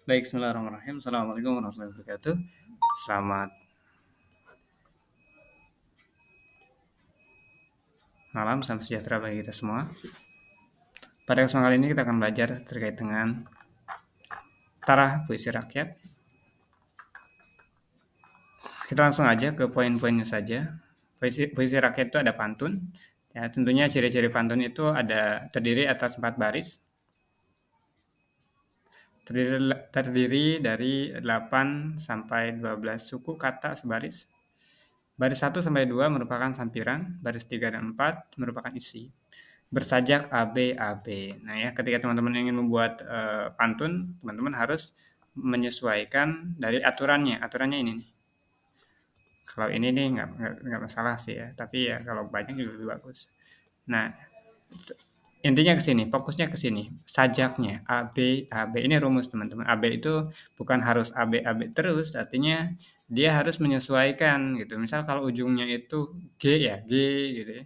Baik, bismillahirrahmanirrahim. Assalamualaikum warahmatullahi wabarakatuh. Selamat malam, salam sejahtera bagi kita semua. Pada kesempatan kali ini kita akan belajar terkait dengan Tara Puisi Rakyat. Kita langsung aja ke poin-poinnya saja. Puisi rakyat itu ada pantun. Ya, tentunya ciri-ciri pantun itu terdiri atas 4 baris. Terdiri dari 8 sampai 12 suku kata sebaris. Baris 1 sampai 2 merupakan sampiran, baris 3 dan 4 merupakan isi. Bersajak AB. Nah ya, ketika teman-teman ingin membuat pantun, teman-teman harus menyesuaikan dari aturannya. Aturannya ini nih. Kalau ini nih nggak masalah sih ya, tapi ya kalau banyak juga lebih bagus. Nah, intinya ke sini, fokusnya ke sini. Sajaknya AB. Ini rumus teman-teman. AB itu bukan harus AB terus, artinya dia harus menyesuaikan gitu. Misal kalau ujungnya itu G ya, G gitu ya.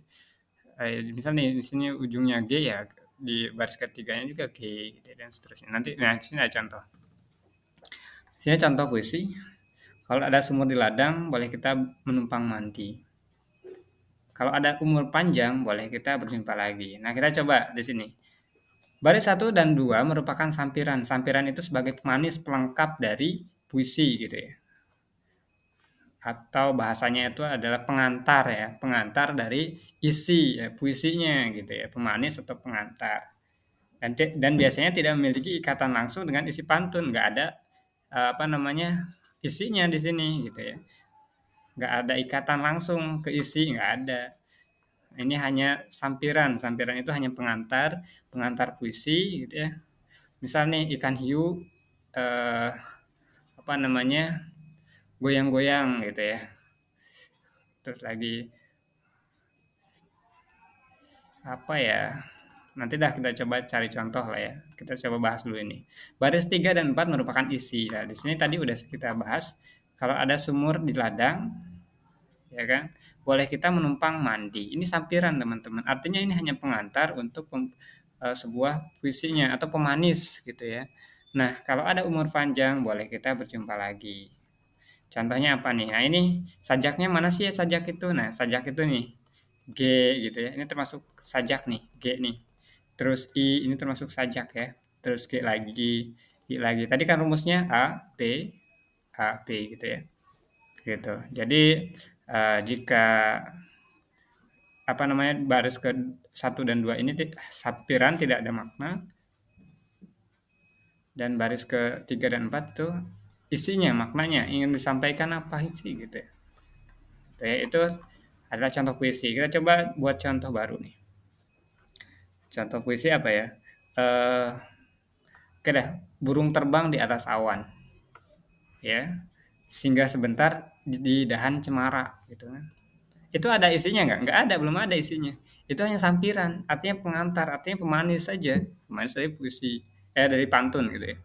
Misal nih di sini ujungnya G ya, di baris ketiganya juga G gitu ya, dan seterusnya. Nanti nah di sini ada contoh. Di sini contoh puisi. Kalau ada sumur di ladang, boleh kita menumpang mandi. Kalau ada umur panjang, boleh kita berjumpa lagi. Nah, kita coba di sini. Baris 1 dan 2 merupakan sampiran. Sampiran itu sebagai pemanis pelengkap dari puisi gitu ya. Atau bahasanya itu adalah pengantar ya, pengantar dari isi ya, puisinya gitu ya, pemanis atau pengantar. Dan biasanya tidak memiliki ikatan langsung dengan isi pantun, nggak ada apa namanya isinya di sini gitu ya, nggak ada ikatan langsung ke isi, nggak ada. Ini hanya sampiran, sampiran itu hanya pengantar puisi gitu ya. Misal nih ikan hiu eh, apa namanya goyang-goyang gitu ya. Terus lagi apa ya? Nanti dah kita coba cari contoh lah ya. Kita coba bahas dulu ini. Baris 3 dan 4 merupakan isi. Nah, di sini tadi udah kita bahas kalau ada sumur di ladang, ya kan? Boleh kita menumpang mandi. Ini sampiran, teman-teman. Artinya ini hanya pengantar untuk sebuah puisinya atau pemanis gitu ya. Nah, kalau ada umur panjang, boleh kita berjumpa lagi. Contohnya apa nih? Nah, ini sajaknya mana sih ya sajak itu? Nah, sajak itu nih G gitu ya. Ini termasuk sajak nih, G nih. Terus I ini termasuk sajak ya. Terus G lagi. Tadi kan rumusnya A, B gitu ya. Gitu. Jadi jika apa namanya baris ke 1 dan 2 ini sampiran tidak ada makna, dan baris ke 3 dan 4 tuh isinya, maknanya ingin disampaikan apa sih gitu ya. Itu adalah contoh puisi. Kita coba buat contoh baru nih. Contoh puisi apa ya? Eh, oke dah, burung terbang di atas awan, ya, singgah sebentar di dahan cemara, gitu kan? Itu ada isinya nggak? Nggak ada, belum ada isinya. Itu hanya sampiran, artinya pengantar, artinya pemanis saja puisi, dari pantun gitu ya.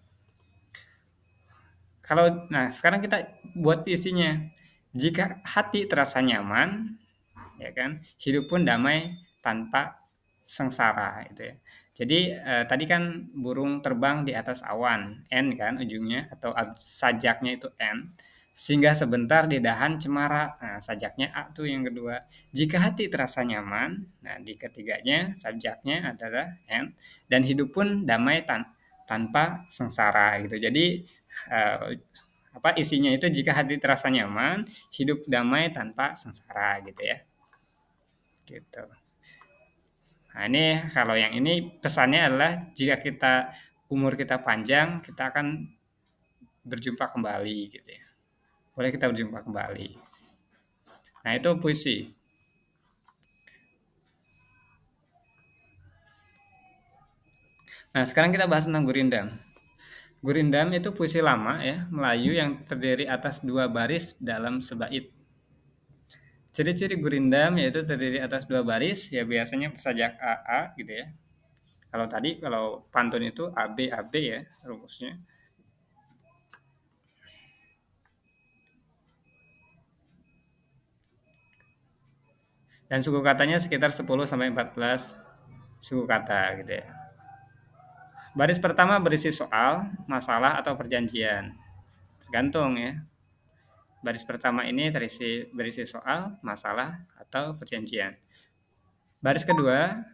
Nah sekarang kita buat isinya. Jika hati terasa nyaman, ya kan, hidup pun damai tanpa sengsara itu ya. Jadi tadi kan burung terbang di atas awan, N kan ujungnya atau sajaknya itu N. Sehingga sebentar di dahan cemara. Nah, sajaknya A tuh yang kedua. Jika hati terasa nyaman, nah di ketiganya sajaknya adalah N dan hidup pun damai tanpa sengsara gitu. Jadi eh, apa isinya itu jika hati terasa nyaman, hidup damai tanpa sengsara gitu ya. Gitu. Nah, ini kalau yang ini pesannya adalah jika umur kita panjang, kita akan berjumpa kembali gitu ya. Boleh kita berjumpa kembali. Nah, itu puisi. Nah, sekarang kita bahas tentang gurindam. Gurindam itu puisi lama ya, Melayu yang terdiri atas 2 baris dalam sebait. Ciri-ciri gurindam yaitu terdiri atas 2 baris, ya biasanya sajak AA gitu ya. Kalau pantun itu AB ya rumusnya. Dan suku katanya sekitar 10 sampai 14 suku kata gitu ya. Baris pertama berisi soal, masalah, atau perjanjian. Tergantung ya. Baris pertama ini berisi soal, masalah, atau perjanjian. Baris kedua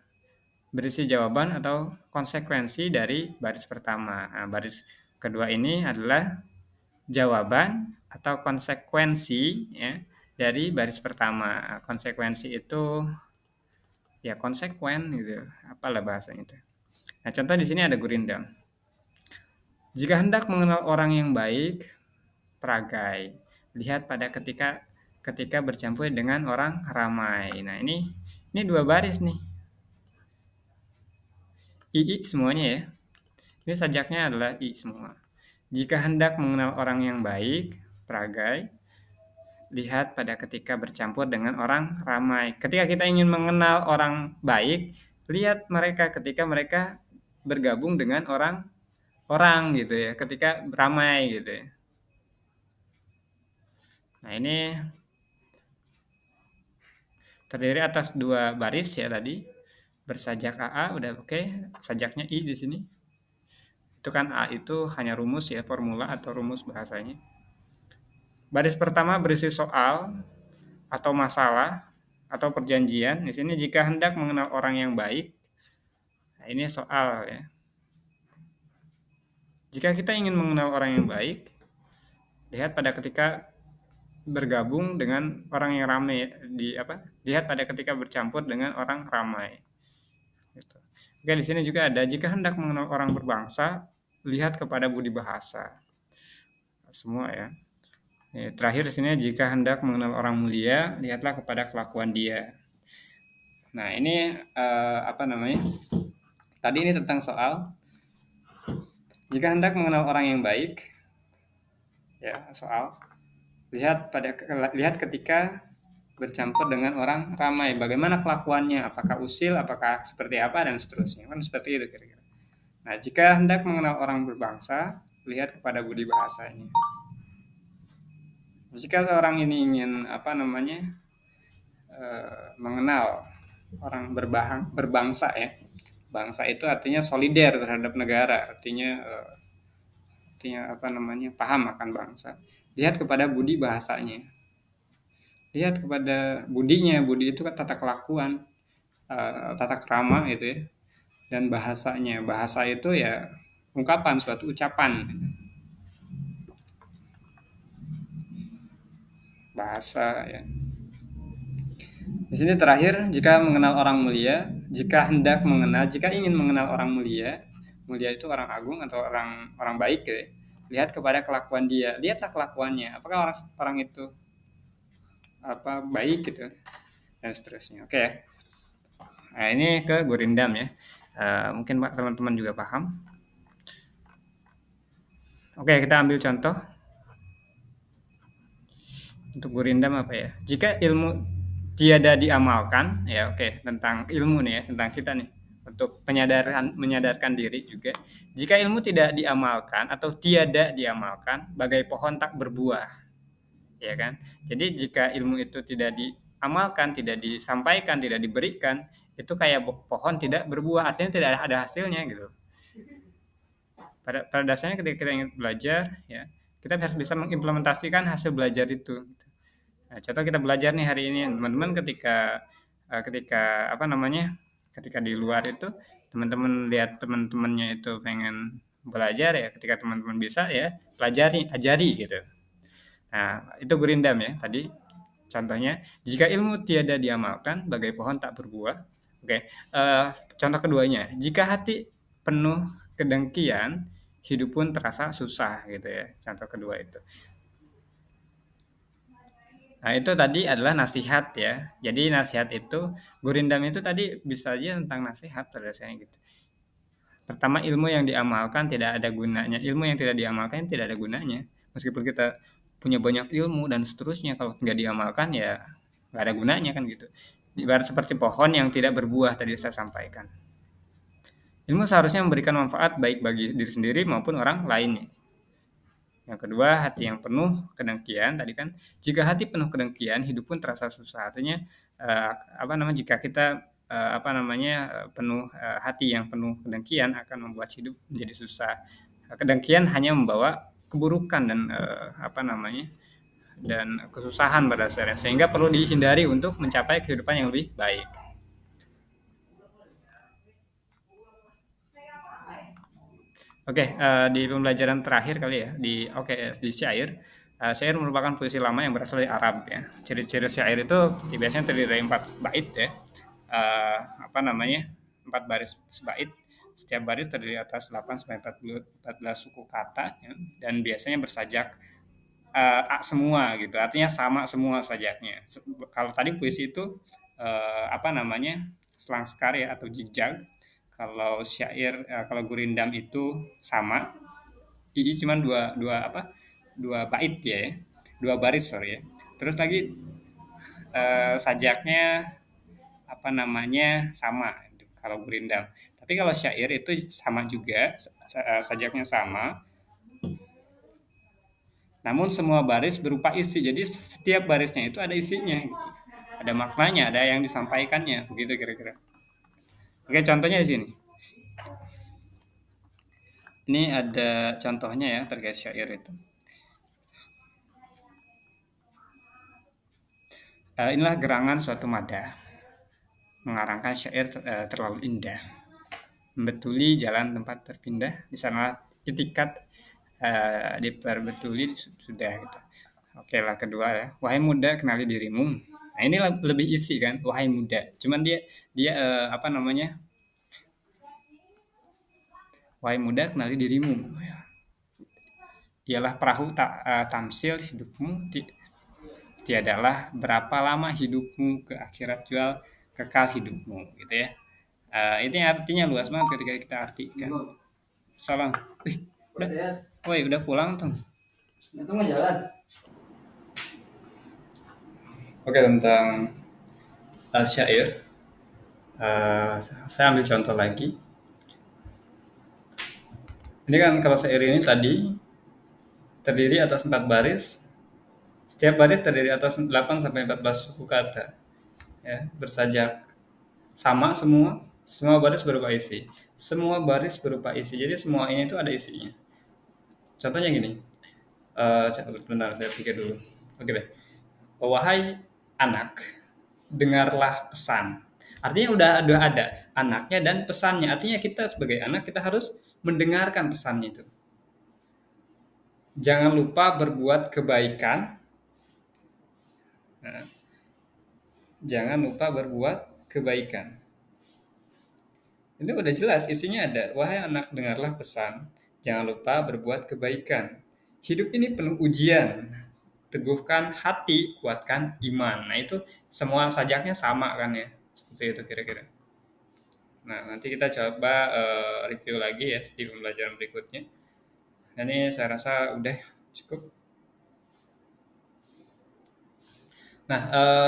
berisi jawaban atau konsekuensi dari baris pertama. Nah, baris kedua ini adalah jawaban atau konsekuensi ya dari baris pertama. Konsekuensi itu ya konsekuen gitu. Apalah bahasanya itu. Nah, contoh di sini ada gurindam. Jika hendak mengenal orang yang baik, peragai. Lihat pada ketika ketika bercampur dengan orang ramai. Nah, ini dua baris nih. I semuanya ya. Ini sajaknya adalah I semua. Jika hendak mengenal orang yang baik, peragai, lihat pada ketika bercampur dengan orang ramai. Ketika kita ingin mengenal orang baik, lihat mereka ketika mereka bergabung dengan orang gitu ya, ketika ramai gitu ya. Nah, ini terdiri atas dua baris ya tadi. Bersajak AA udah oke, sajaknya I di sini. Itu kan A itu hanya rumus ya, formula atau rumus bahasanya. Baris pertama berisi soal atau masalah atau perjanjian. Di sini jika hendak mengenal orang yang baik, nah ini soal ya. Jika kita ingin mengenal orang yang baik, lihat pada ketika bergabung dengan orang yang ramai lihat pada ketika bercampur dengan orang ramai. Gitu. Oke, di sini juga ada jika hendak mengenal orang berbangsa, lihat kepada budi bahasa. Semua ya. Terakhir di sini jika hendak mengenal orang mulia, lihatlah kepada kelakuan dia. Nah, ini Tadi ini tentang soal jika hendak mengenal orang yang baik, ya soal lihat ketika bercampur dengan orang ramai, bagaimana kelakuannya, apakah usil, apakah seperti apa dan seterusnya, kan seperti itu kira-kira. Nah, jika hendak mengenal orang berbangsa, lihat kepada budi bahasanya. Jika orang ini ingin mengenal orang berbangsa ya, bangsa itu artinya solider terhadap negara, artinya paham akan bangsa. Lihat kepada budi bahasanya. Lihat kepada budinya. Budi itu kan tata kelakuan, tata krama gitu ya. Dan bahasanya. Bahasa itu ya ungkapan, suatu ucapan. Bahasa ya. Di sini terakhir, jika mengenal orang mulia, jika ingin mengenal orang mulia, mulia itu orang agung atau orang baik ya. Lihat kepada kelakuan dia. Lihatlah kelakuannya. Apakah orang itu baik gitu dan seterusnya. Oke. Nah, ini ke gurindam ya. Mungkin teman-teman juga paham. Oke, kita ambil contoh. Untuk gurindam apa ya? Jika ilmu tiada diamalkan, ya oke, tentang ilmu nih ya, tentang kita nih. Untuk menyadarkan diri juga. Jika ilmu tidak diamalkan atau tiada diamalkan, bagai pohon tak berbuah. Ya kan? Jadi jika ilmu itu tidak diamalkan, tidak disampaikan, tidak diberikan, itu kayak pohon tidak berbuah, artinya tidak ada hasilnya gitu. Pada dasarnya ketika kita ingin belajar, ya kita harus bisa mengimplementasikan hasil belajar itu. Nah, contoh kita belajar nih hari ini, teman-teman ketika di luar itu teman-teman lihat teman-temannya itu pengen belajar ya, ketika teman-teman bisa ya ajari gitu. Nah, itu gurindam ya tadi. Contohnya, jika ilmu tiada diamalkan, bagai pohon tak berbuah. Oke, contoh keduanya, jika hati penuh kedengkian, hidup pun terasa susah gitu ya. Contoh kedua itu. Nah, itu tadi adalah nasihat ya. Jadi nasihat itu, gurindam itu tadi bisa aja tentang nasihat pada dasarnya gitu. Pertama, ilmu yang diamalkan tidak ada gunanya. Ilmu yang tidak diamalkan tidak ada gunanya. Meskipun kita punya banyak ilmu dan seterusnya, kalau nggak diamalkan ya nggak ada gunanya kan gitu. Ibarat seperti pohon yang tidak berbuah tadi saya sampaikan. Ilmu seharusnya memberikan manfaat baik bagi diri sendiri maupun orang lain. Yang kedua, hati yang penuh kedengkian tadi kan. Jika hati penuh kedengkian, hidup pun terasa susah. Artinya jika kita penuh hati yang penuh kedengkian akan membuat hidup menjadi susah. Kedengkian hanya membawa keburukan dan kesusahan pada dasarnya, sehingga perlu dihindari untuk mencapai kehidupan yang lebih baik. Oke, di pembelajaran terakhir kali ya, di syair. Syair merupakan puisi lama yang berasal dari Arab ya. Ciri-ciri syair itu biasanya terdiri dari 4 bait ya. Eh, apa namanya? 4 baris sebait. Setiap baris terdiri atas 8 sampai 14 suku kata ya, dan biasanya bersajak semua gitu. Artinya sama semua sajaknya. Kalau tadi puisi itu selang sekar ya atau jigjag. Kalau gurindam itu sama, ini cuma dua bait ya, dua baris sorry ya. Terus lagi sajaknya sama kalau gurindam. Tapi kalau syair itu sama juga, sajaknya sama, namun semua baris berupa isi. Jadi setiap barisnya itu ada isinya, gitu. Ada maknanya, ada yang disampaikannya, begitu kira-kira. Oke, contohnya di sini. Ini ada contohnya ya terkait syair itu. Inilah gerangan suatu mada mengarangkan syair terlalu indah, membetuli jalan tempat berpindah, di sana itikat diperbetuli sudah gitu. Oke lah, kedua ya, wahai muda kenali dirimu. Nah ini lebih isi kan, wahai muda. Cuman dia dia wahai muda kenali dirimu. Ialah perahu tamsil hidupmu, tiadalah berapa lama hidupmu, ke akhirat jual kekal hidupmu gitu ya. Ini artinya luas banget ketika kita artikan. Salam. Woi, udah pulang tuh. Itu mau jalan. Oke, tentang syair. Saya ambil contoh lagi. Ini kan kalau syair ini tadi terdiri atas 4 baris. Setiap baris terdiri atas 8 sampai 14 suku kata. Ya, bersajak sama semua baris berupa isi. Semua baris berupa isi. Jadi semua ini itu ada isinya. Contohnya gini. Bentar saya pikir dulu. Oke deh. Wahai anak, dengarlah pesan. Artinya udah ada anaknya dan pesannya. Artinya kita sebagai anak kita harus mendengarkan pesannya itu. Jangan lupa berbuat kebaikan. Nah, jangan lupa berbuat kebaikan. Ini udah jelas isinya ada. Wahai anak, dengarlah pesan. Jangan lupa berbuat kebaikan. Hidup ini penuh ujian. Teguhkan hati, kuatkan iman. Nah itu semua sajaknya sama kan ya. Seperti itu kira-kira. Nah nanti kita coba review lagi ya di pembelajaran berikutnya. Ini saya rasa udah cukup. Nah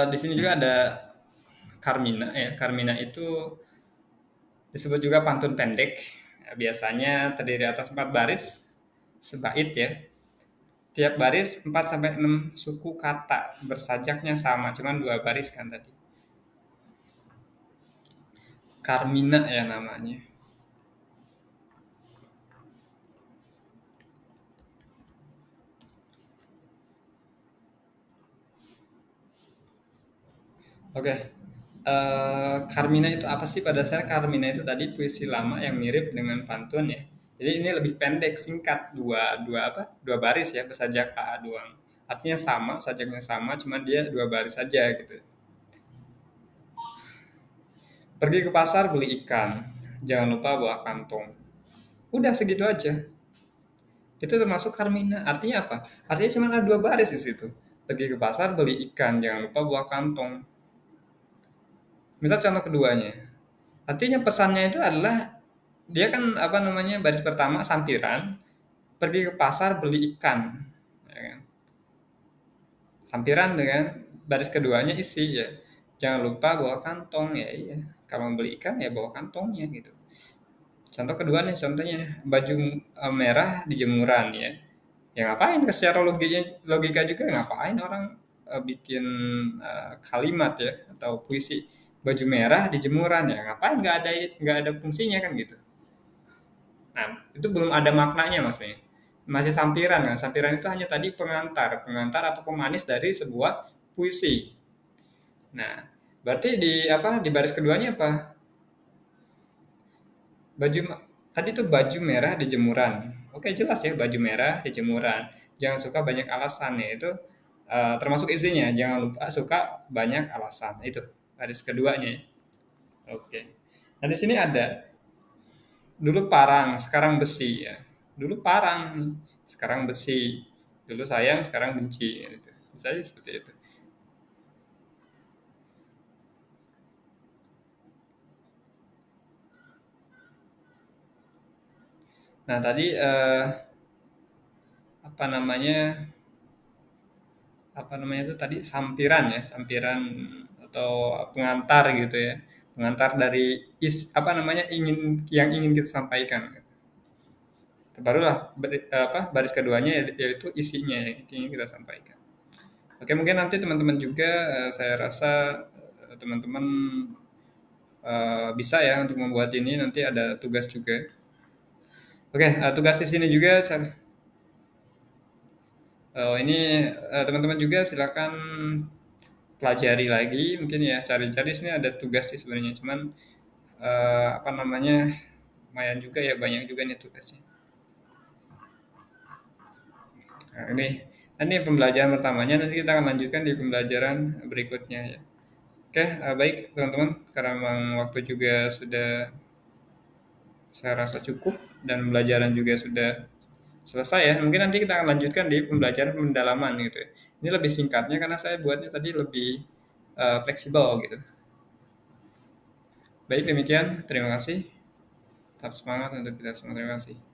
di sini juga ada Carmina ya. Carmina itu disebut juga pantun pendek. Biasanya terdiri atas 4 baris sebait ya. Tiap baris 4 sampai 6 suku kata, bersajaknya sama, cuman 2 baris kan tadi. Carmina ya namanya. Oke. Carmina itu apa sih? Pada dasarnya Carmina itu tadi puisi lama yang mirip dengan pantun ya. Jadi ini lebih pendek, singkat, dua baris ya, bersajak A doang. Artinya sama, sajaknya sama, cuman dia 2 baris saja gitu. Pergi ke pasar beli ikan, jangan lupa bawa kantong. Udah segitu aja. Itu termasuk Carmina. Artinya apa? Artinya cuma ada 2 baris di situ. Pergi ke pasar beli ikan, jangan lupa bawa kantong. Misal contoh keduanya. Artinya pesannya itu adalah dia kan baris pertama sampiran, pergi ke pasar beli ikan, ya kan? Sampiran dengan baris keduanya isi ya. Jangan lupa bawa kantong ya iya. Kalau mau beli ikan ya bawa kantongnya gitu. Contoh kedua nih, contohnya baju merah di jemuran ya. Ya ngapain? Secara logika juga ngapain orang bikin kalimat ya atau puisi baju merah di jemuran ya ngapain nggak ada fungsinya kan gitu. Nah, itu belum ada maknanya maksudnya. Masih sampiran kan. Sampiran itu hanya tadi pengantar atau pemanis dari sebuah puisi. Nah, berarti di apa di baris keduanya apa? Baju tadi tuh baju merah di jemuran. Oke, jelas ya baju merah di jemuran. Jangan suka banyak alasan ya itu termasuk isinya. Jangan lupa suka banyak alasan. Itu baris keduanya ya. Oke. Nah, di sini ada dulu parang, sekarang besi ya. Dulu parang, sekarang besi. Dulu sayang, sekarang benci gitu. Bisa aja seperti itu. Nah, tadi apa namanya? Apa namanya itu tadi sampiran ya, sampiran atau pengantar gitu ya. Pengantar dari apa namanya yang ingin kita sampaikan. Barulah apa baris keduanya yaitu isinya yang ingin kita sampaikan. Oke, mungkin nanti teman-teman juga saya rasa teman-teman bisa ya untuk membuat ini nanti ada tugas juga. Oke, tugas di sini juga ini teman-teman juga silakan pelajari lagi mungkin ya cari-cari sini ada tugas sih sebenarnya cuman apa namanya lumayan juga ya banyak juga nih tugasnya. Nah, ini pembelajaran pertamanya nanti kita akan lanjutkan di pembelajaran berikutnya ya. Oke, baik teman-teman karena memang waktu juga sudah saya rasa cukup dan pembelajaran juga sudah selesai ya. Mungkin nanti kita akan lanjutkan di pembelajaran pendalaman gitu ya. Ini lebih singkatnya karena saya buatnya tadi lebih fleksibel gitu. Baik demikian, terima kasih. Tetap semangat untuk kita semua. Terima kasih.